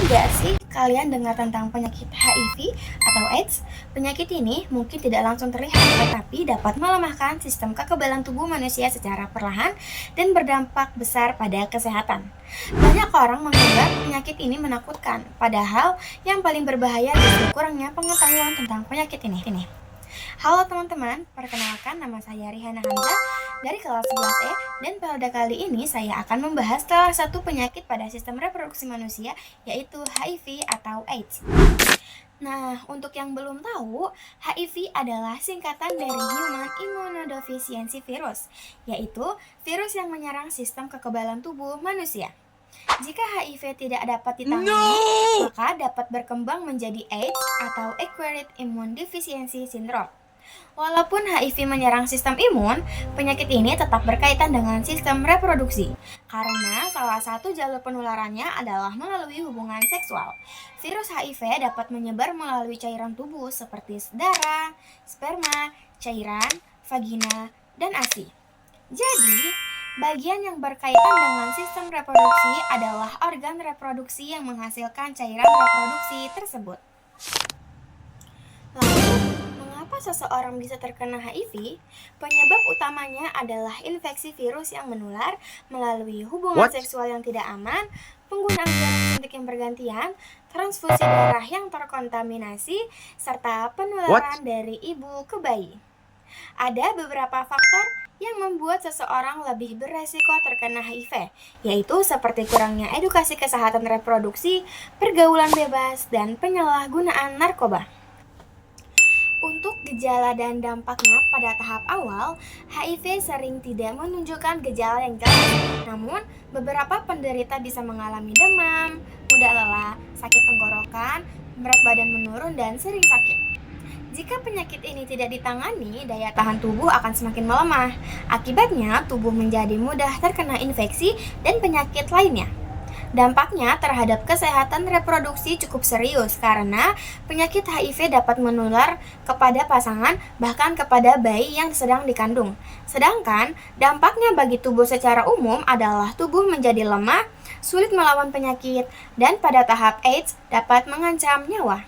nggak sih kalian dengar tentang penyakit HIV atau AIDS? Penyakit ini mungkin tidak langsung terlihat, tetapi dapat melemahkan sistem kekebalan tubuh manusia secara perlahan dan berdampak besar pada kesehatan. Banyak orang menganggap penyakit ini menakutkan, padahal yang paling berbahaya justru kurangnya pengetahuan tentang penyakit ini. Halo teman-teman, perkenalkan nama saya Rihana Hamzah dari kelas 11E dan pada kali ini saya akan membahas salah satu penyakit pada sistem reproduksi manusia yaitu HIV atau AIDS. Nah, untuk yang belum tahu, HIV adalah singkatan dari Human Immunodeficiency Virus, yaitu virus yang menyerang sistem kekebalan tubuh manusia. Jika HIV tidak dapat ditangani, maka dapat berkembang menjadi AIDS atau Acquired Immune Deficiency Syndrome. Walaupun HIV menyerang sistem imun, penyakit ini tetap berkaitan dengan sistem reproduksi karena salah satu jalur penularannya adalah melalui hubungan seksual. Virus HIV dapat menyebar melalui cairan tubuh seperti darah, sperma, cairan, vagina, dan ASI. Jadi, bagian yang berkaitan dengan sistem reproduksi adalah organ reproduksi yang menghasilkan cairan reproduksi tersebut. Lalu, mengapa seseorang bisa terkena HIV? Penyebab utamanya adalah infeksi virus yang menular melalui hubungan seksual yang tidak aman, penggunaan jarum suntik yang bergantian, transfusi darah yang terkontaminasi, serta penularan dari ibu ke bayi. Ada beberapa faktor yang membuat seseorang lebih beresiko terkena HIV, yaitu seperti kurangnya edukasi kesehatan reproduksi, pergaulan bebas, dan penyalahgunaan narkoba. Untuk gejala dan dampaknya pada tahap awal, HIV sering tidak menunjukkan gejala yang jelas. Namun, beberapa penderita bisa mengalami demam, mudah lelah, sakit tenggorokan, berat badan menurun, dan sering sakit. Jika penyakit ini tidak ditangani, daya tahan tubuh akan semakin melemah. Akibatnya, tubuh menjadi mudah terkena infeksi dan penyakit lainnya. Dampaknya terhadap kesehatan reproduksi cukup serius karena penyakit HIV dapat menular kepada pasangan bahkan kepada bayi yang sedang dikandung. Sedangkan dampaknya bagi tubuh secara umum adalah tubuh menjadi lemah, sulit melawan penyakit, dan pada tahap AIDS dapat mengancam nyawa.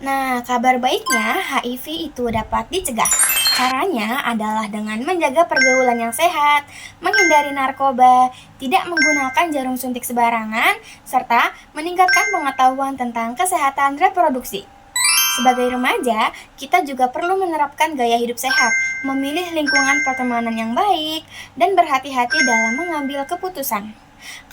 Nah, kabar baiknya HIV itu dapat dicegah. Caranya adalah dengan menjaga pergaulan yang sehat, menghindari narkoba, tidak menggunakan jarum suntik sembarangan, serta meningkatkan pengetahuan tentang kesehatan reproduksi. Sebagai remaja, kita juga perlu menerapkan gaya hidup sehat, memilih lingkungan pertemanan yang baik, dan berhati-hati dalam mengambil keputusan.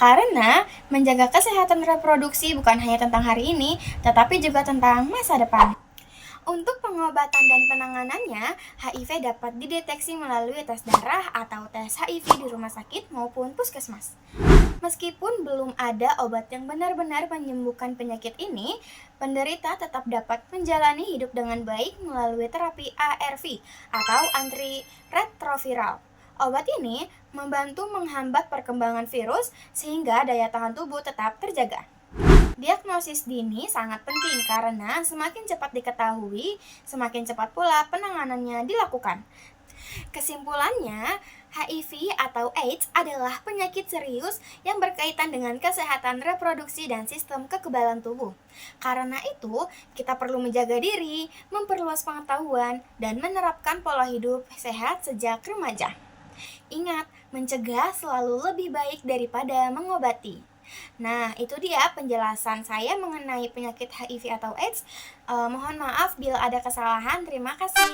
Karena menjaga kesehatan reproduksi bukan hanya tentang hari ini, tetapi juga tentang masa depan. Untuk pengobatan dan penanganannya, HIV dapat dideteksi melalui tes darah atau tes HIV di rumah sakit maupun puskesmas. Meskipun belum ada obat yang benar-benar menyembuhkan penyakit ini, penderita tetap dapat menjalani hidup dengan baik melalui terapi ARV atau antiretroviral. Obat ini membantu menghambat perkembangan virus sehingga daya tahan tubuh tetap terjaga. Diagnosis dini sangat penting karena semakin cepat diketahui, semakin cepat pula penanganannya dilakukan. Kesimpulannya, HIV atau AIDS adalah penyakit serius yang berkaitan dengan kesehatan reproduksi dan sistem kekebalan tubuh. Karena itu, kita perlu menjaga diri, memperluas pengetahuan, dan menerapkan pola hidup sehat sejak remaja. Ingat, mencegah selalu lebih baik daripada mengobati. Nah, itu dia penjelasan saya mengenai penyakit HIV atau AIDS. Mohon maaf bila ada kesalahan. Terima kasih.